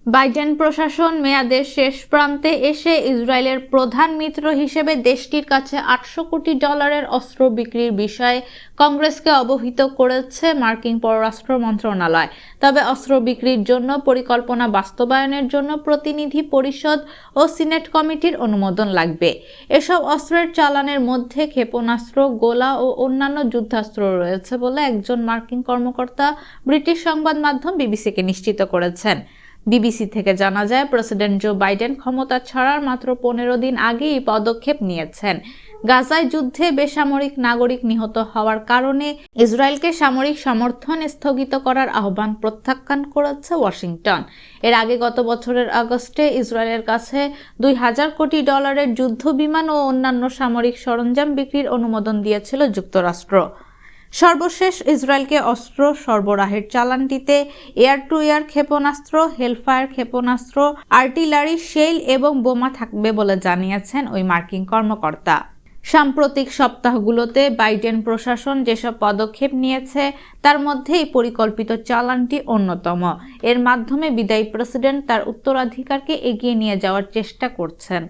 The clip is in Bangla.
বাইডেন প্রশাসন মেয়াদের শেষ প্রান্তে এসে ইসরায়েলের প্রধান মিত্র হিসেবে দেশটির কাছে $800 কোটি অস্ত্র বিক্রির বিষয়ে কংগ্রেসকে অবহিত করেছে মার্কিন পররাষ্ট্র মন্ত্রণালয়। তবে অস্ত্র বিক্রির জন্য পরিকল্পনা বাস্তবায়নের জন্য প্রতিনিধি পরিষদ ও সিনেট কমিটির অনুমোদন লাগবে। এসব অস্ত্রের চালানের মধ্যে ক্ষেপণাস্ত্র, গোলা ও অন্যান্য যুদ্ধাস্ত্র রয়েছে বলে একজন মার্কিন কর্মকর্তা ব্রিটিশ সংবাদ মাধ্যম বিবিসিকে নিশ্চিত করেছেন। বিবিসি থেকে জানা যায়, প্রেসিডেন্ট জো বাইডেন ক্ষমতা ছাড়ার মাত্র 15 দিন আগে এই পদক্ষেপ নিয়েছেন। গাজায় যুদ্ধে বেসামরিক নাগরিক নিহত হওয়ার কারণে ইসরায়েলকে সামরিক সমর্থন স্থগিত করার আহ্বান প্রত্যাখ্যান করেছে ওয়াশিংটন। এর আগে গত বছরের আগস্টে ইসরায়েলের কাছে $2000 কোটি যুদ্ধ বিমান ও অন্যান্য সামরিক সরঞ্জাম বিক্রির অনুমোদন দিয়েছিল যুক্তরাষ্ট্র। সর্বশেষ ইসরায়েলকে অস্ত্র সরবরাহের চালানটিতে এয়ার টু এয়ার ক্ষেপণাস্ত্র, হেলফায়ার ক্ষেপণাস্ত্র, আর্টিলারি, শেল এবং বোমা থাকবে বলে জানিয়েছেন ওই মার্কিন কর্মকর্তা। সাম্প্রতিক সপ্তাহগুলোতে বাইডেন প্রশাসন যেসব পদক্ষেপ নিয়েছে তার মধ্যে এই পরিকল্পিত চালানটি অন্যতম। এর মাধ্যমে বিদায়ী প্রেসিডেন্ট তার উত্তরাধিকারকে এগিয়ে নিয়ে যাওয়ার চেষ্টা করছেন।